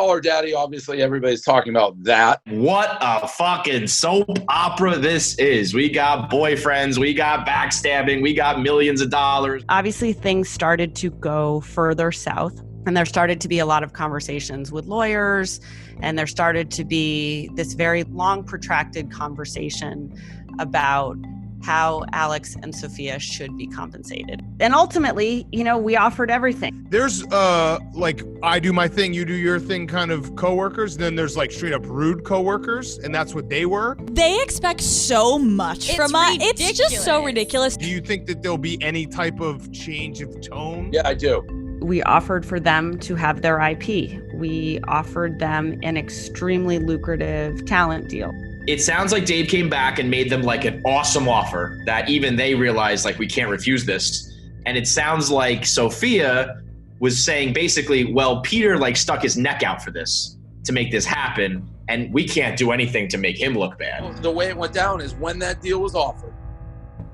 Call Her Daddy, obviously everybody's talking about that. What a fucking soap opera this is. We got boyfriends, we got backstabbing, we got millions of dollars. Obviously, things started to go further south, and there started to be a lot of conversations with lawyers, and there started to be this very long, protracted conversation about how Alex and Sophia should be compensated. And ultimately, we offered everything. There's like, I do my thing, you do your thing kind of coworkers. Then there's like straight up rude coworkers, and that's what they were. They expect so much from us. It's just so ridiculous. Do you think that there'll be any type of change of tone? Yeah, I do. We offered for them to have their IP. We offered them an extremely lucrative talent deal. It sounds like Dave came back and made them like an awesome offer that even they realized like we can't refuse this. And it sounds like Sophia was saying basically, well, Peter like stuck his neck out for this to make this happen, and we can't do anything to make him look bad. The way it went down is when that deal was offered,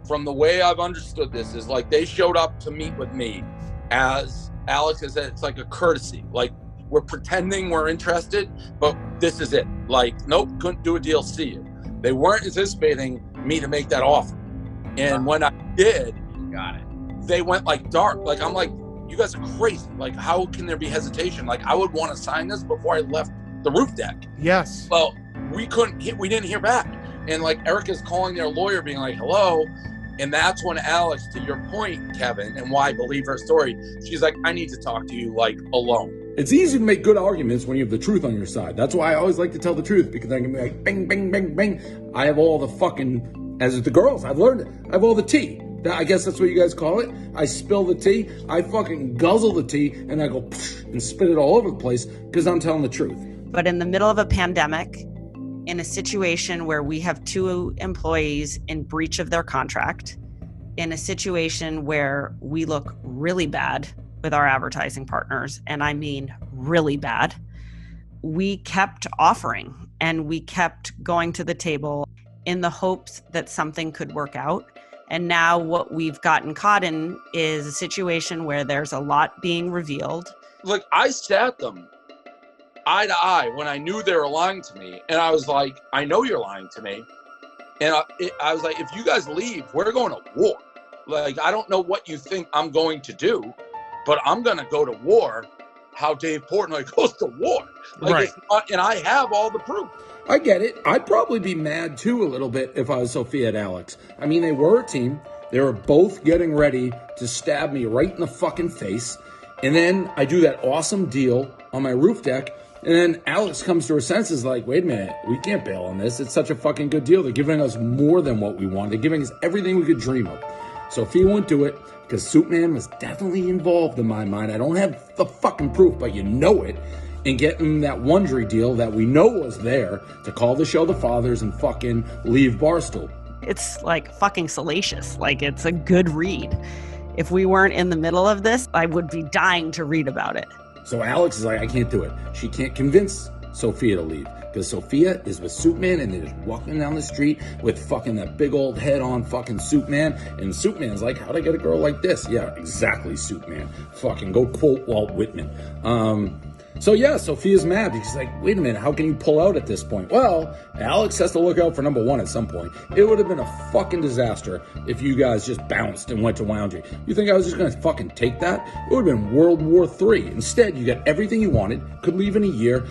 from the way I've understood this, is like they showed up to meet with me as Alex has said, it's like a courtesy. Like, we're pretending we're interested, but this is it. Like, nope, couldn't do a deal, see you. They weren't anticipating me to make that offer. And when I did, got it. They went like dark. Like, I'm like, you guys are crazy. Like, how can there be hesitation? Like, I would want to sign this before I left the roof deck. Yes. Well, we didn't hear back. And like, Erica's calling their lawyer being like, hello. And that's when Alex, to your point, Kevin, and why I believe her story, she's like, I need to talk to you, like, alone. It's easy to make good arguments when you have the truth on your side. That's why I always like to tell the truth, because I can be like, bang, bang, bang, bang. I have all the fucking, as the girls, I've learned it. I have all the tea. I guess that's what you guys call it. I spill the tea. I fucking guzzle the tea, and I go and spit it all over the place because I'm telling the truth. But in the middle of a pandemic, in a situation where we have 2 employees in breach of their contract, in a situation where we look really bad with our advertising partners, and I mean really bad, we kept offering and we kept going to the table in the hopes that something could work out. And now what we've gotten caught in is a situation where there's a lot being revealed. Look, I sat them eye to eye when I knew they were lying to me. And I was like, I know you're lying to me. And I was like, if you guys leave, we're going to war. Like, I don't know what you think I'm going to do, but I'm going to go to war how Dave Portnoy goes to war. Like, right. It's not, and I have all the proof. I get it. I'd probably be mad too a little bit if I was Sophia and Alex. I mean, they were a team. They were both getting ready to stab me right in the fucking face. And then I do that awesome deal on my roof deck. And then Alex comes to her senses like, wait a minute, we can't bail on this. It's such a fucking good deal. They're giving us more than what we want. They're giving us everything we could dream of. Sophia won't do it because Superman was definitely involved in my mind. I don't have the fucking proof, but you know it. And getting that Wondery deal that we know was there to call the show The Fathers and fucking leave Barstool. It's like fucking salacious. Like, it's a good read. If we weren't in the middle of this, I would be dying to read about it. So Alex is like, I can't do it. She can't convince Sophia to leave because Sophia is with Superman and they're just walking down the street with fucking that big old head on fucking Superman. And Superman's like, how'd I get a girl like this? Yeah, exactly, Superman. Fucking go quote Walt Whitman. So yeah, Sophia's mad because she's like, wait a minute, how can you pull out at this point? Well, Alex has to look out for number 1 at some point. It would have been a fucking disaster if you guys just bounced and went to Wondery. You think I was just going to fucking take that? It would have been World War III. Instead, you got everything you wanted, could leave in a year.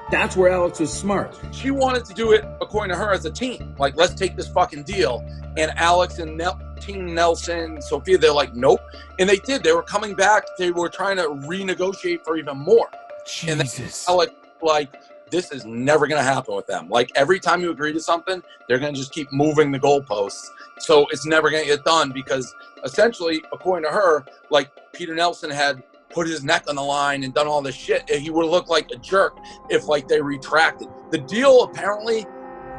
That's where Alex was smart. She wanted to do it, according to her, as a team. Like, let's take this fucking deal. And Alex and Team Nelson, Sophia, they're like, nope. And they did. They were coming back. They were trying to renegotiate for even more. Jesus. And Alex, like, this is never going to happen with them. Like, every time you agree to something, they're going to just keep moving the goalposts. So it's never going to get done because, essentially, according to her, like, Peter Nelson had put his neck on the line and done all this shit. He would have looked like a jerk if, like, they retracted. The deal, apparently,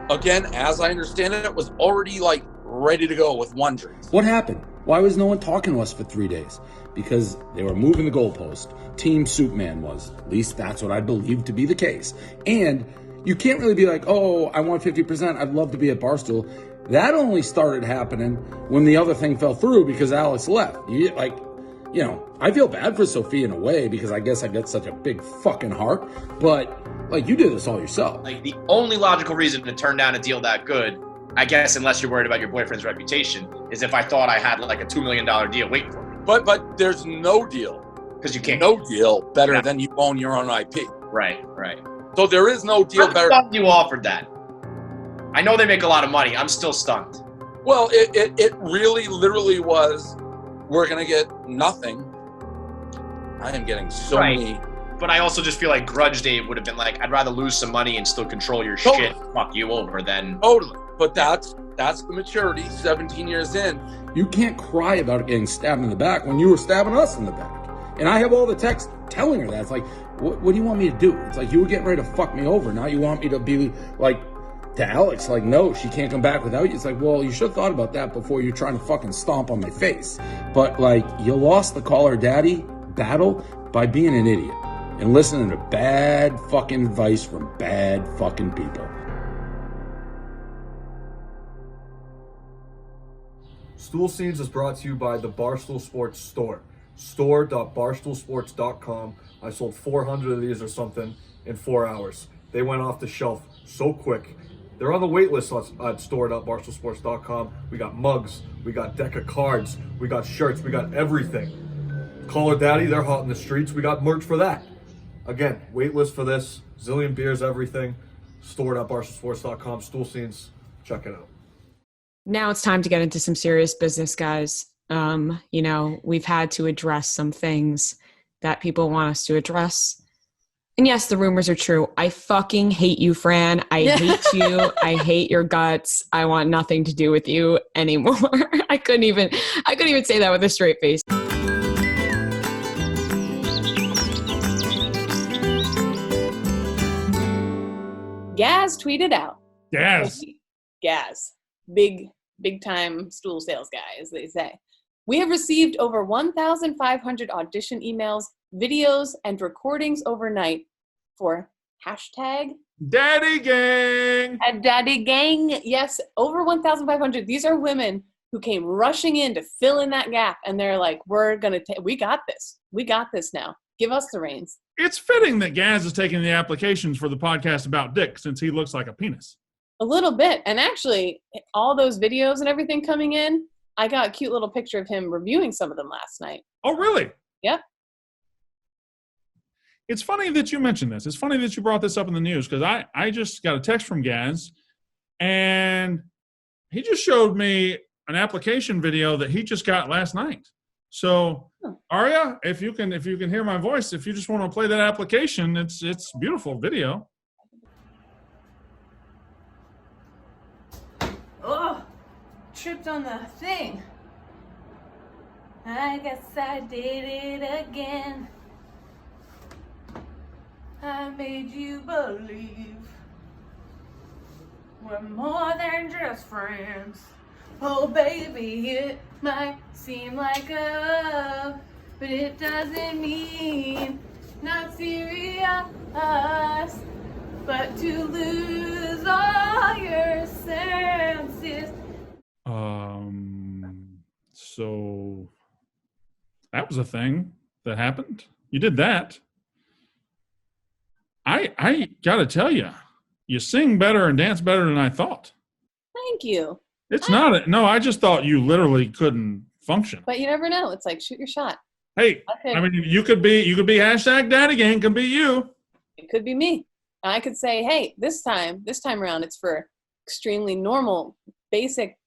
again, as I understand it, was already, like, ready to go with Wondery. What happened? Why was no one talking to us for 3 days? Because they were moving the goalpost. Team Superman was. At least that's what I believe to be the case. And you can't really be like, oh, I want 50%. I'd love to be at Barstool. That only started happening when the other thing fell through because Alex left. you know, I feel bad for Sophia in a way because I guess I got such a big fucking heart, but like you did this all yourself. Like the only logical reason to turn down a deal that good, I guess, unless you're worried about your boyfriend's reputation, is if I thought I had like a $2 million deal waiting for me. But there's no deal. Because you can't. No deal better than you own your own IP. Right. So there is no deal better. I'm stunned you offered that. I know they make a lot of money. I'm still stunned. Well, it really literally was, we're going to get nothing. I am getting so many. But I also just feel like Grudge Dave would have been like, I'd rather lose some money and still control your shit, fuck you over than. Totally. But that's the maturity 17 years in. You can't cry about getting stabbed in the back when you were stabbing us in the back. And I have all the texts telling her that. It's like, what do you want me to do? It's like, you were getting ready to fuck me over. Now you want me to be like, to Alex, like, no, she can't come back without you. It's like, well, you should have thought about that before you're trying to fucking stomp on my face. But like, you lost the call her daddy battle by being an idiot and listening to bad fucking advice from bad fucking people. Stool Scenes is brought to you by the Barstool Sports store. Store.barstoolsports.com. I sold 400 of these or something in 4 hours. They went off the shelf so quick. They're on the wait list at store.barstoolsports.com. We got mugs, we got deck of cards, we got shirts, we got everything. Call her daddy, they're hot in the streets. We got merch for that. Again, wait list for this. Zillion beers, everything. Store.barstoolsports.com. Stool Scenes. Check it out. Now it's time to get into some serious business, guys. You know, we've had to address some things that people want us to address. And yes, the rumors are true. I fucking hate you, Fran. I hate you. I hate your guts. I want nothing to do with you anymore. I couldn't even say that with a straight face. Gaz tweeted out. Yes. Gaz. Big time stool sales guy, as they say. We have received over 1,500 audition emails, videos, and recordings overnight for hashtag Daddy Gang. At Daddy Gang. Yes, over 1,500. These are women who came rushing in to fill in that gap, and they're like, we got this. We got this now. Give us the reins. It's fitting that Gaz is taking the applications for the podcast about Dick since he looks like a penis. A little bit. And actually, all those videos and everything coming in, I got a cute little picture of him reviewing some of them last night. Oh, really? Yep. It's funny that you mentioned this. It's funny that you brought this up in the news because I just got a text from Gaz, and he just showed me an application video that he just got last night. So, Aria, if you can hear my voice, if you just want to play that application, it's beautiful video. Oh, tripped on the thing. I guess I did it again. I made you believe we're more than just friends. Oh baby, it might seem like a, but it doesn't mean not serious, but to lose all your senses. So that was a thing that happened. You did that. I gotta tell you, you sing better and dance better than I thought. Thank you. It's not no, I just thought you literally couldn't function. But you never know. It's like, shoot your shot. Hey, I mean, you could be hashtag Daddy Gang, can be you. It could be me. And I could say, hey, this time around, it's for extremely normal, basic,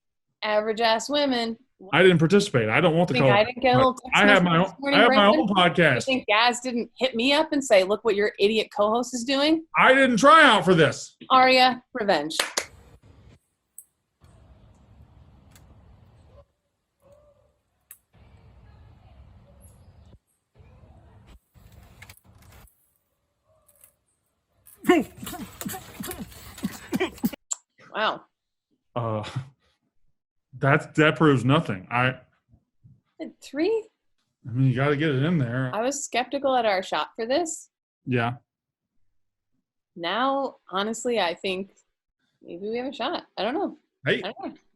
average-ass women. I didn't participate. I don't want the color. I didn't get a little text I have my own podcast. You think Gaz didn't hit me up and say, look what your idiot co-host is doing? I didn't try out for this. Aria, revenge. Wow. That proves nothing. Three? I mean, you got to get it in there. I was skeptical at our shot for this. Yeah. Now, honestly, I think maybe we have a shot. I don't know. Hey,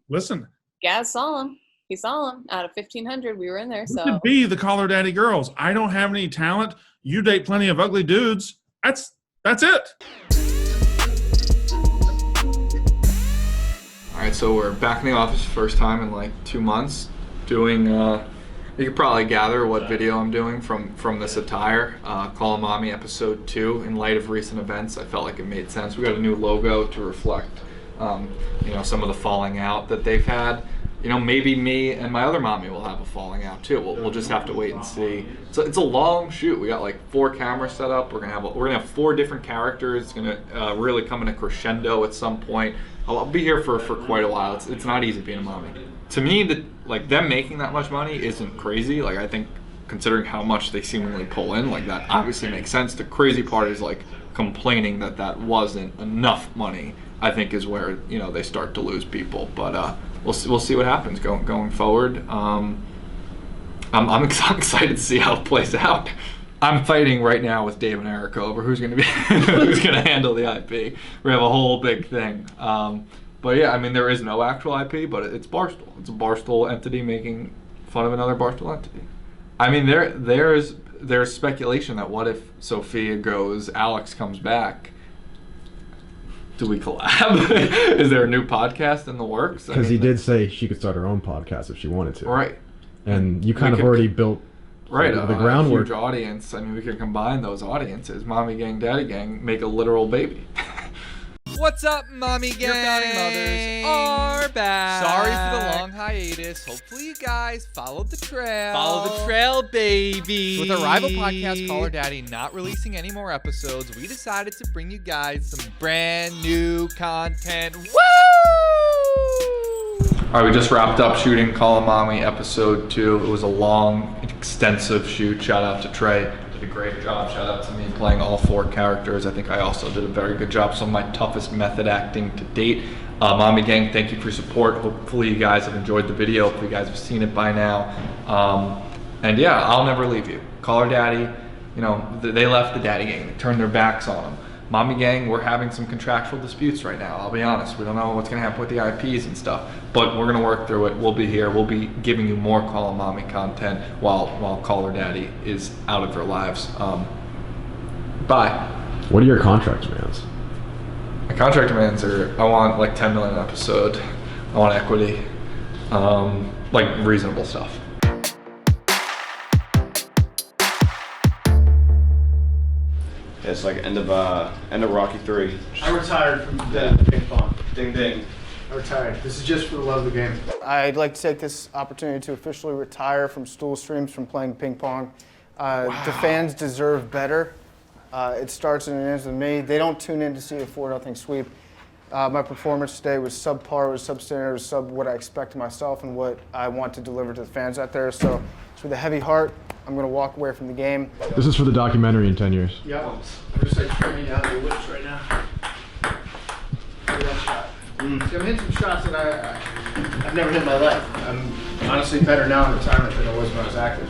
listen. Gaz saw him. He saw him out of 1,500. We were in there, You so. could be the Caller Daddy girls. I don't have any talent. You date plenty of ugly dudes. That's it. All right, so we're back in the office first time in like 2 months doing, you could probably gather what video I'm doing from this attire. Call 'em Mommy episode 2. In light of recent events, I felt like it made sense. We got a new logo to reflect, some of the falling out that they've had. Maybe me and my other mommy will have a falling out too. We'll just have to wait and see. So it's a long shoot. We got like 4 cameras set up. We're gonna have 4 different characters. It's gonna really come in a crescendo at some point. I'll be here for quite a while. It's not easy being a mommy. To me, them making that much money isn't crazy. Like, I think considering how much they seemingly pull in, like, that obviously makes sense. The crazy part is like complaining that wasn't enough money, I think, is where they start to lose people. But we'll see what happens going forward. I'm excited to see how it plays out. I'm fighting right now with Dave and Erica over who's going to handle the IP. We have a whole big thing. But yeah, I mean, there is no actual IP, but it's Barstool. It's a Barstool entity making fun of another Barstool entity. I mean, there's speculation that what if Sophia goes, Alex comes back. Do we collab? Is there a new podcast in the works? Because he did say she could start her own podcast if she wanted to. Right. And you kind of already built the groundwork. A huge audience. I mean, we could combine those audiences. Mommy gang, daddy gang, make a literal baby. What's up, Mommy Gang? Your founding mothers are back. Sorry for the long hiatus. Hopefully you guys followed the trail. Follow the trail, baby. So with our rival podcast, Caller Daddy, not releasing any more episodes, we decided to bring you guys some brand new content. Woo! All right, we just wrapped up shooting Call 'em Mommy episode 2. It was a long, extensive shoot. Shout out to Trey. Did a great job. Shout out to me playing all 4 characters. I think I also did a very good job. Some of my toughest method acting to date. Mommy Gang, thank you for your support. Hopefully you guys have enjoyed the video. Hopefully you guys have seen it by now. And yeah, I'll never leave you. Caller Daddy, they left the Daddy Gang. They turned their backs on them. Mommy Gang, we're having some contractual disputes right now. I'll be honest. We don't know what's going to happen with the IPs and stuff, but we're going to work through it. We'll be here. We'll be giving you more Call 'em Mommy content while Caller Daddy is out of their lives. Bye. What are your contract demands? My contract demands are, I want like 10 million an episode. I want equity, like reasonable stuff. It's like end of Rocky 3. I retired from ping pong. Ding ding. I retired. This is just for the love of the game. I'd like to take this opportunity to officially retire from Stool streams from playing ping pong. The fans deserve better. It starts and it ends with me. They don't tune in to see a 4-0 sweep. My performance today was subpar, was substandard, was sub what I expect of myself and what I want to deliver to the fans out there. So it's with a heavy heart. I'm going to walk away from the game. This is for the documentary in 10 years. Yep. I'm just like training out the whips right now. Look at that shot. See, I'm hitting some shots that I've never hit in my life. I'm honestly better now in retirement than I was when I was active.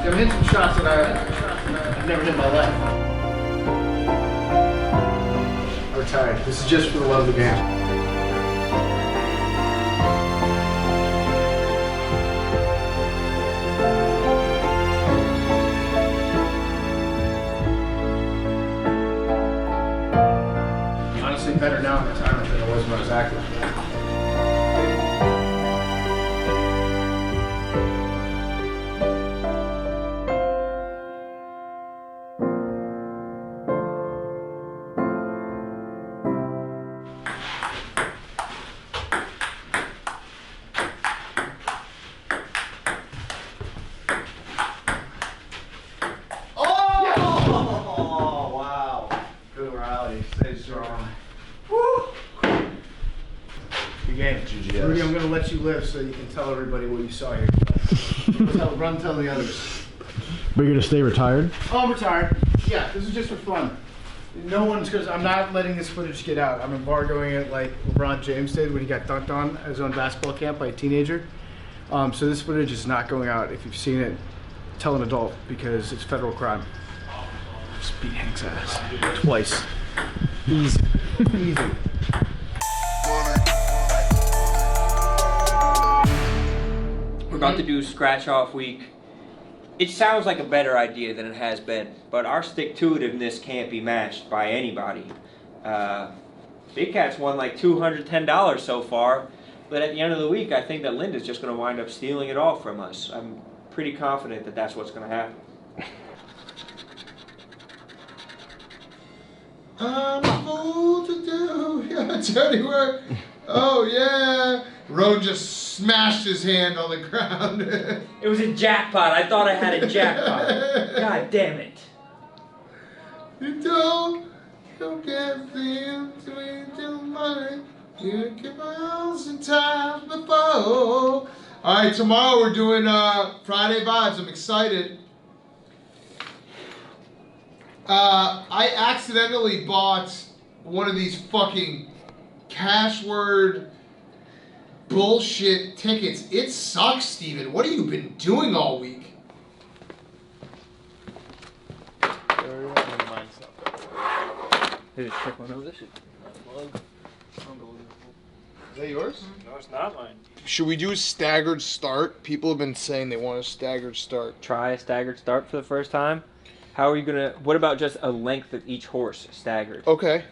See, I'm hitting some shots that I've never hit in my life. I retired. This is just for the love of the game. Honestly, better now in retirement than I was when I was active. Rudy, I'm going to let you live so you can tell everybody what you saw here. Run tell the others. But you're going to stay retired? Oh, I'm retired. Yeah, this is just for fun. No one's, because I'm not letting this footage get out. I'm embargoing it like LeBron James did when he got dunked on at his own basketball camp by a teenager. So this footage is not going out. If you've seen it, tell an adult because it's federal crime. Just beat Hank's ass twice. Easy. Easy. We're about to do scratch off week. It sounds like a better idea than it has been, but our stick-to-itiveness can't be matched by anybody. Big Cat's won like $210 so far, but at the end of the week, I think that Linda's just going to wind up stealing it all from us. I'm pretty confident that that's what's going to happen. I'm a fool to do your dirty work. Oh yeah. Roan just smashed his hand on the ground. It was a jackpot. I thought I had a jackpot. God damn it. You don't get the to money. You get my house in times before. Alright, tomorrow we're doing Friday Vibes. I'm excited. I accidentally bought one of these fucking cash word bullshit tickets. It sucks, Steven. What have you been doing all week? Hey, check one over this. Is that yours? No, it's not mine. Should we do a staggered start? People have been saying they want a staggered start. Try a staggered start for the first time. How are you gonna? What about just a length of each horse staggered? Okay.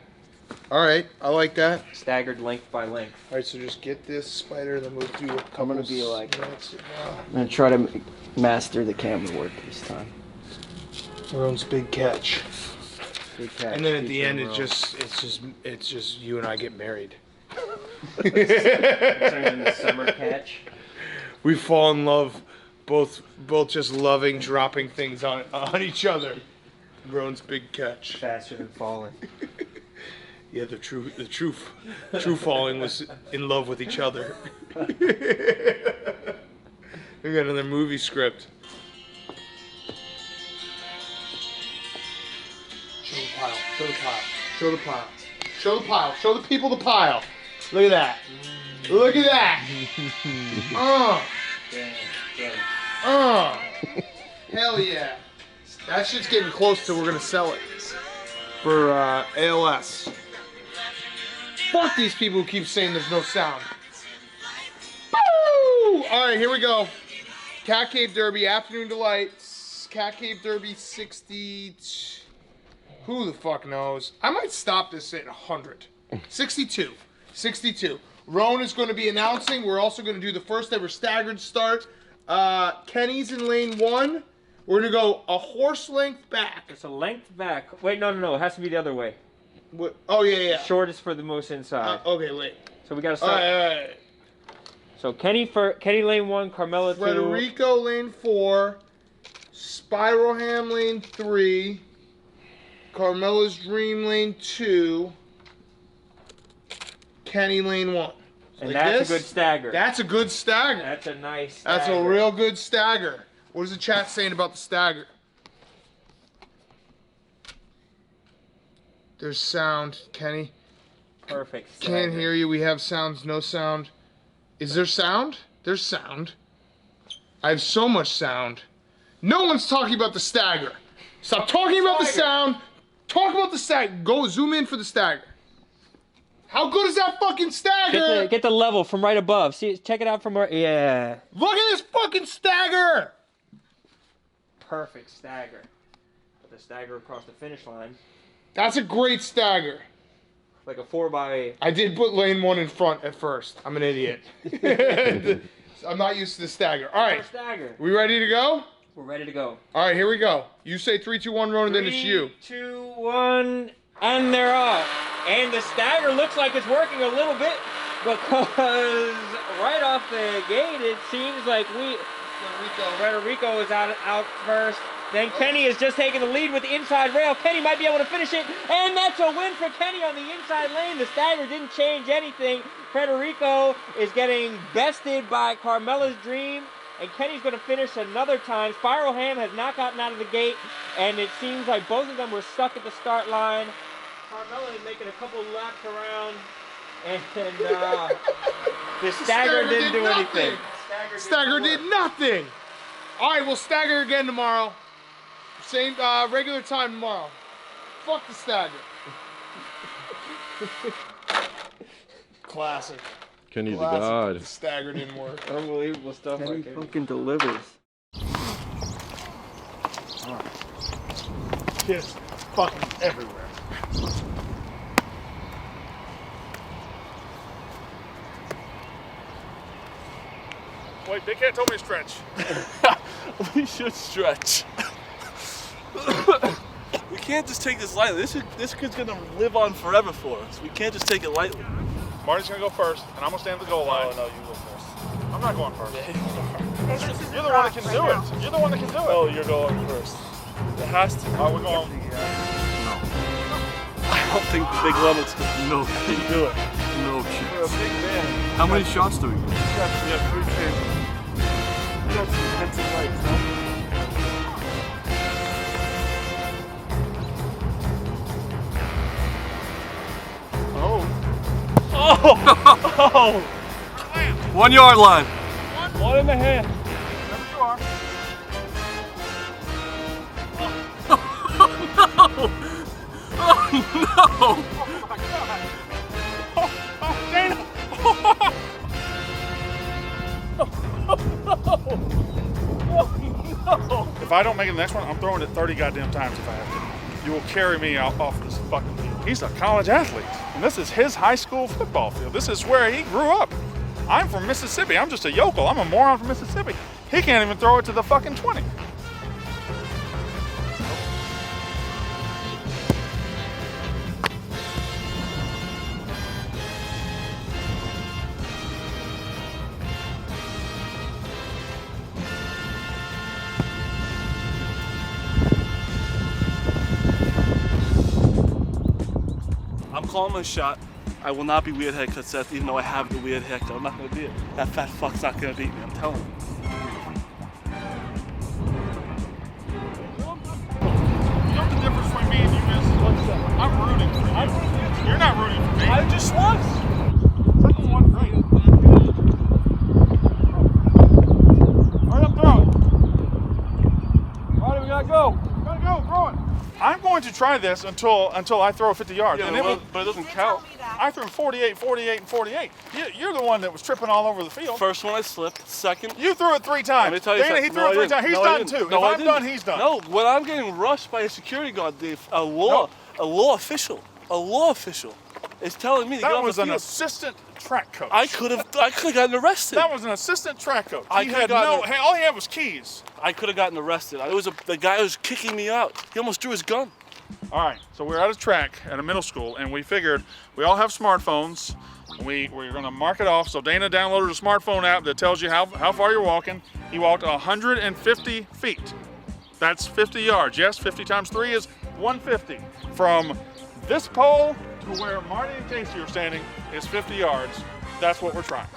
All right. I like that. Staggered length by length. All right. So just get this spider, then we'll do a couple. I'm gonna be like. Minutes. I'm gonna try to master the camera work this time. Roan's big catch. Big catch. And then at the end, it's just you and I get married. Turns into summer catch. We fall in love, both just loving dropping things on each other. Roan's big catch. Faster than falling. Yeah, the true falling was in love with each other. We got another movie script. Show the pile. Show the pile. Show the pile. Show the pile. Show the people the pile. Look at that. Look at that. Hell yeah. That shit's getting close to we're gonna sell it for ALS. Fuck these people who keep saying there's no sound. Woo! Alright, here we go. Cat Cave Derby, Afternoon Delights. Cat Cave Derby 60. Who the fuck knows? I might stop this at 100. 62. 62. Roan is going to be announcing. We're also going to do the first ever staggered start. Kenny's in lane 1. We're going to go a horse length back. It's a length back. Wait, no. It has to be the other way. What? Oh, yeah. Shortest for the most inside. Okay, wait. So we got to start. All right. So Kenny lane 1, Carmela 2. Frederico lane 4. Spiralham lane 3. Carmela's Dream lane 2. Kenny lane 1. And like that's a good stagger. That's a good stagger. That's a nice stagger. That's a real good stagger. What is the chat saying about the stagger? There's sound, Kenny. Perfect stagger. Can't hear you. We have sounds, no sound. Is there sound? There's sound. I have so much sound. No one's talking about the stagger. Stop talking about the sound. Talk about the stagger. Go zoom in for the stagger. How good is that fucking stagger? Get the level from right above. See, check it out from where. Yeah. Look at this fucking stagger. Perfect stagger. Put the stagger across the finish line. That's a great stagger. Like a 4x. I did put lane 1 in front at first. I'm an idiot. I'm not used to the stagger. All right. Stagger. We ready to go? We're ready to go. All right, here we go. You say 3, 2, 1, Ronan, and then it's you. 3, 2, 1, and they're off. And the stagger looks like it's working a little bit because right off the gate it seems like Federico is out first. Then Kenny is just taking the lead with the inside rail. Kenny might be able to finish it, and that's a win for Kenny on the inside lane. The stagger didn't change anything. Federico is getting bested by Carmela's Dream, and Kenny's going to finish another time. Spiral Ham has not gotten out of the gate, and it seems like both of them were stuck at the start line. Carmela is making a couple laps around, and the stagger didn't do anything. Stagger did nothing. All right, we'll stagger again tomorrow. Same regular time tomorrow. Fuck the stagger. Classic. Kenny the Classic. God. The stagger didn't work. Unbelievable stuff. Kenny fucking delivers. All right. Kids fucking everywhere. Wait, Big Cat told me to stretch. We should stretch. We can't just take this lightly. This kid's gonna live on forever for us. We can't just take it lightly. Marty's gonna go first, and I'm gonna stand at the goal line. No, you go first. I'm not going first. You're the one that can do it. You're the one that can do it. Oh, you're going first. It has to. Are we going? No. I don't think Big Lemon's gonna do it. No You're a chance. big man. How many shots do we get? We have 3 tables. We got some pencil lights, huh? Oh! 1 yard line. 1 in the hand. Wherever you are. Oh no! Dana! If I don't make it the next one, I'm throwing it 30 goddamn times if I have to. You will carry me out off this fucking field. He's a college athlete, and this is his high school football field. This is where he grew up. I'm from Mississippi. I'm just a yokel. I'm a moron from Mississippi. He can't even throw it to the fucking 20. I'm calling my shot. I will not be weird haircut Seth, even though I have the weird haircut. I'm not gonna be it. That fat fuck's not gonna beat me, I'm telling you. You know the difference between me and you is? I'm rooting for you. You're not rooting for me. I just was. Second one, great. Hurry up, throw it. All right, we gotta go. Gotta go, throw it. I'm going to try this until I throw 50 yards. Yeah, and but it doesn't count. I threw 48, 48, and 48. You're the one that was tripping all over the field. First one I slipped. Second. You threw it 3 times. Let me tell you Dana, he something. threw it 3 times. He's done too. No, if I'm didn't. done, he's done. No, when I'm getting rushed by a security guard, a law official is telling me to get That off was the an field. assistant track coach. I could have gotten arrested. That was an assistant track coach. I He could had have gotten all he had was keys. I could have gotten arrested. The guy was kicking me out. He almost drew his gun. All right, so we're at a track at a middle school, and we figured we all have smartphones. We're going to mark it off. So Dana downloaded a smartphone app that tells you how far you're walking. He walked 150 feet. That's 50 yards. Yes, 50 times 3 is 150. From this pole to where Marty and Casey are standing is 50 yards. That's what we're trying.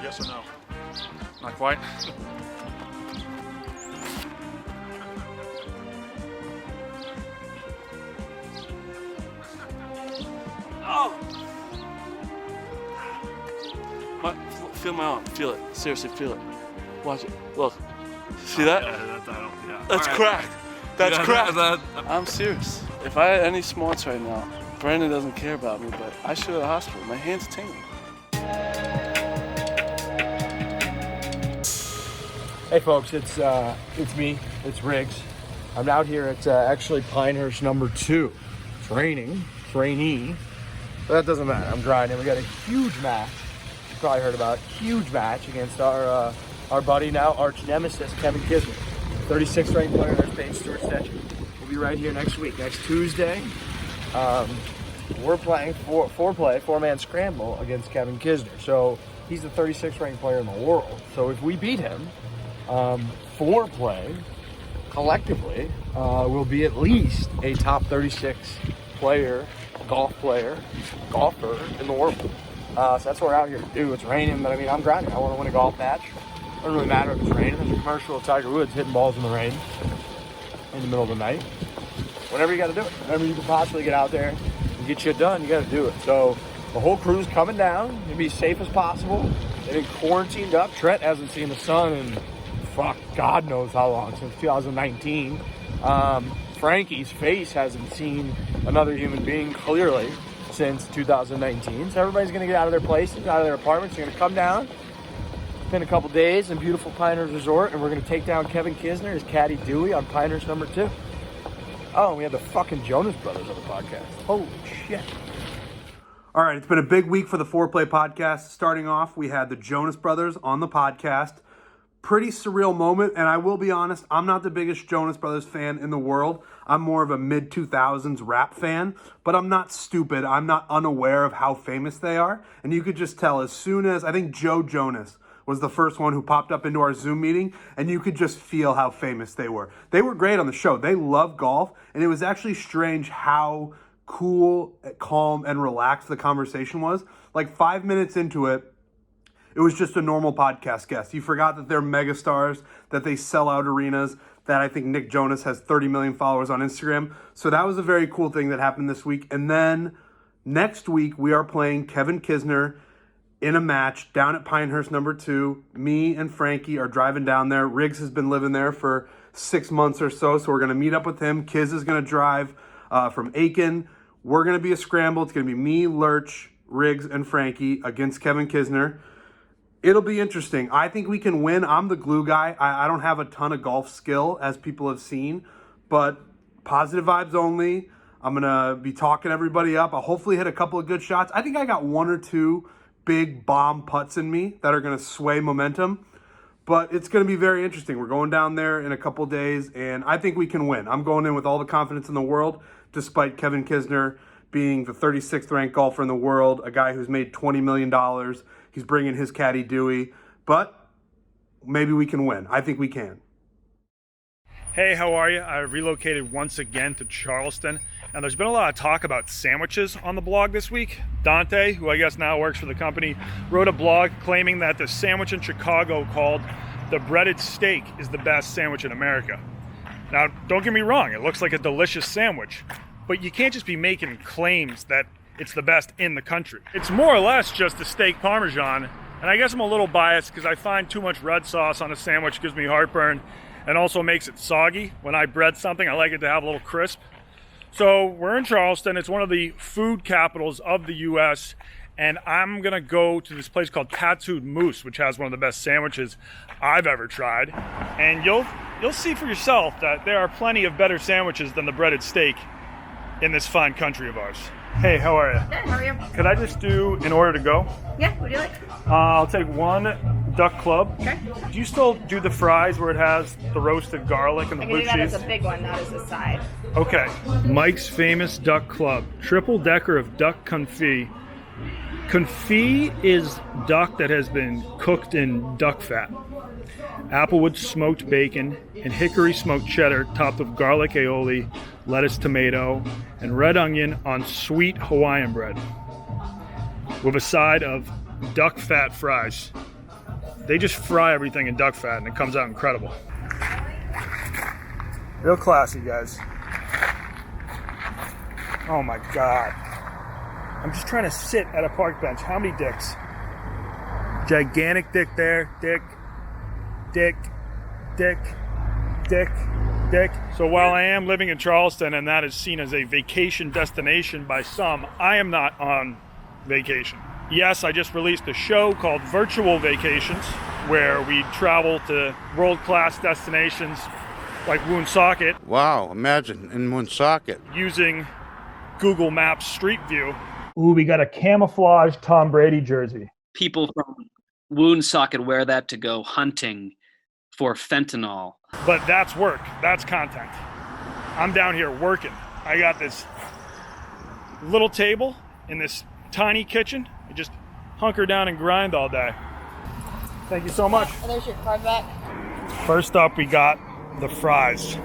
Yes or no? Not quite. Oh! Feel my arm. Feel it. Seriously, feel it. Watch it. Look. See that? That's cracked. That's cracked. I'm serious. If I had any smarts right now, Brandon doesn't care about me, but I should go to the hospital. My hand's tingling. Hey folks, it's me, it's Riggs. I'm out here at actually Pinehurst number 2, trainee, but that doesn't matter, I'm grinding. We got a huge match, you probably heard about, huge match against our buddy now, arch nemesis, Kevin Kisner, 36th ranked player in our Spain Stewart section. We'll be right here next week, next Tuesday. We're playing four-man scramble against Kevin Kisner. So he's the 36th ranked player in the world. So if we beat him, foreplay collectively will be at least a top 36 golfer in the world. So that's what we're out here to do. It's raining, but I mean, I'm grinding. I want to win a golf match. It doesn't really matter if it's raining. There's a commercial of Tiger Woods hitting balls in the rain in the middle of the night. whenever you got to do it. Whenever you can possibly get out there and get shit done, you got to do it. So the whole crew's coming down to be safe as possible. They've been quarantined up. Trent hasn't seen the sun in, fuck, God knows how long, since 2019. Frankie's face hasn't seen another human being clearly since 2019. So everybody's going to get out of their places, out of their apartments. They're going to come down, spend a couple days in beautiful Pinehurst Resort, and we're going to take down Kevin Kisner, his caddy Dewey, on Pinehurst number 2. Oh, and we have the fucking Jonas Brothers on the podcast. Holy shit. All right, it's been a big week for the Foreplay podcast. Starting off, we had the Jonas Brothers on the podcast. Pretty surreal moment, and I will be honest, I'm not the biggest Jonas Brothers fan in the world. I'm more of a mid-2000s rap fan, but I'm not stupid. I'm not unaware of how famous they are, and you could just tell as soon as, I think Joe Jonas was the first one who popped up into our Zoom meeting, and you could just feel how famous they were. They were great on the show. They love golf, and it was actually strange how cool, calm, and relaxed the conversation was. Like 5 minutes into it, it was just a normal podcast guest. You forgot that they're megastars, that they sell out arenas, that I think Nick Jonas has 30 million followers on Instagram. So that was a very cool thing that happened this week. And then next week, we are playing Kevin Kisner in a match down at Pinehurst number 2. Me and Frankie are driving down there. Riggs has been living there for 6 months or so we're going to meet up with him. Kiz is going to drive from Aiken. We're going to be a scramble. It's going to be me, Lurch, Riggs, and Frankie against Kevin Kisner. It'll be interesting. I think we can win. I'm the glue guy. I don't have a ton of golf skill, as people have seen, but positive vibes only. I'm going to be talking everybody up. I'll hopefully hit a couple of good shots. I think I got 1 or 2 big bomb putts in me that are going to sway momentum, but it's going to be very interesting. We're going down there in a couple days, and I think we can win. I'm going in with all the confidence in the world, despite Kevin Kisner being the 36th ranked golfer in the world, a guy who's made $20 million. He's bringing his caddy Dewey, but maybe we can win. I think we can. Hey, how are you? I relocated once again to Charleston, and there's been a lot of talk about sandwiches on the blog this week. Dante, who I guess now works for the company, wrote a blog claiming that the sandwich in Chicago called the breaded steak is the best sandwich in America. Now, don't get me wrong, it looks like a delicious sandwich, but you can't just be making claims that it's the best in the country. It's more or less just a steak Parmesan, and I guess I'm a little biased because I find too much red sauce on a sandwich gives me heartburn and also makes it soggy. When I bread something, I like it to have a little crisp. So we're in Charleston. It's one of the food capitals of the U.S., and I'm gonna go to this place called Tattooed Moose, which has one of the best sandwiches I've ever tried. And you'll see for yourself that there are plenty of better sandwiches than the breaded steak in this fine country of ours. Hey, how are you? Good, how are you? Could I just do an order to go? Yeah, what do you like? I'll take 1 duck club. Okay. Do you still do the fries where it has the roasted garlic and the I blue can do that cheese? as a big one, not as a side. Okay. Mike's Famous Duck Club. Triple decker of duck confit. Confit is duck that has been cooked in duck fat. Applewood smoked bacon and hickory smoked cheddar topped with garlic aioli, lettuce, tomato, and red onion on sweet Hawaiian bread with a side of duck fat fries. They just fry everything in duck fat and it comes out incredible. Real classy, guys. Oh my God. I'm just trying to sit at a park bench. How many dicks? Gigantic dick there, dick, dick, dick, dick, dick. So while I am living in Charleston and that is seen as a vacation destination by some, I am not on vacation. Yes, I just released a show called Virtual Vacations, where we travel to world-class destinations like Woonsocket. Wow, imagine in Woonsocket. Using Google Maps Street View. Ooh, we got a camouflage Tom Brady jersey. People from Woonsocket wear that to go hunting for fentanyl. But that's work. That's content. I'm down here working. I got this little table in this tiny kitchen. I just hunker down and grind all day. Thank you so much. Oh, there's your card back. First up, we got the fries.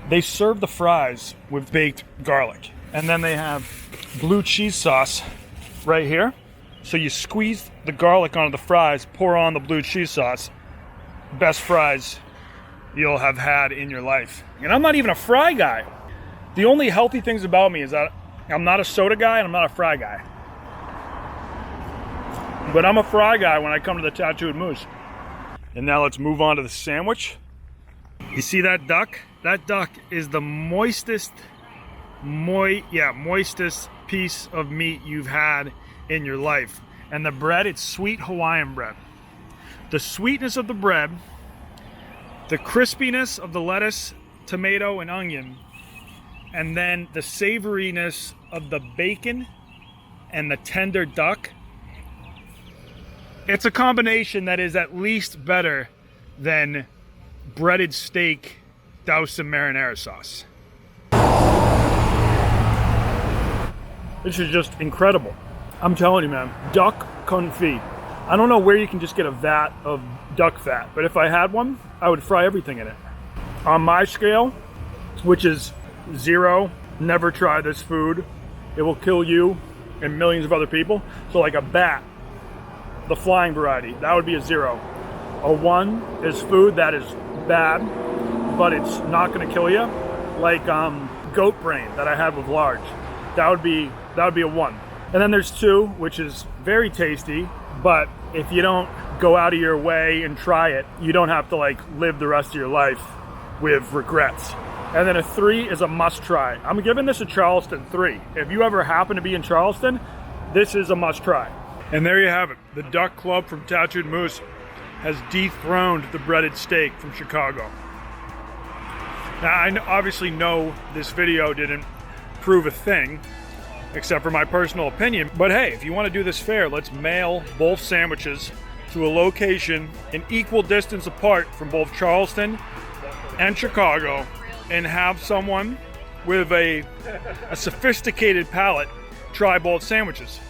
They serve the fries with baked garlic. And then they have blue cheese sauce right here. So you squeeze the garlic onto the fries, pour on the blue cheese sauce. Best fries you'll have had in your life. And I'm not even a fry guy. The only healthy things about me is that I'm not a soda guy and I'm not a fry guy. But I'm a fry guy when I come to the Tattooed Moose. And now let's move on to the sandwich. You see that duck? That duck is the moistest piece of meat you've had in your life. And the bread, it's sweet Hawaiian bread. The sweetness of the bread, the crispiness of the lettuce, tomato, and onion, and then the savoriness of the bacon and the tender duck. It's a combination that is at least better than breaded steak doused in marinara sauce. This is just incredible. I'm telling you, man, duck confit. I don't know where you can just get a vat of duck fat, but if I had one, I would fry everything in it. On my scale, which is 0, never try this food. It will kill you and millions of other people. So like a bat, the flying variety, that would be a 0. A 1 is food that is bad, but it's not going to kill you. Like goat brain that I had with large, that would be a 1. And then there's 2, which is very tasty, but if you don't go out of your way and try it, you don't have to like live the rest of your life with regrets. And then a 3 is a must try. I'm giving this a Charleston 3. If you ever happen to be in Charleston, this is a must try. And there you have it. The Duck Club from Tattooed Moose has dethroned the breaded steak from Chicago. Now, I obviously know this video didn't prove a thing, except for my personal opinion. But hey, if you want to do this fair, let's mail both sandwiches to a location an equal distance apart from both Charleston and Chicago and have someone with a sophisticated palate try both sandwiches.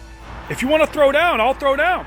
If you want to throw down, I'll throw down.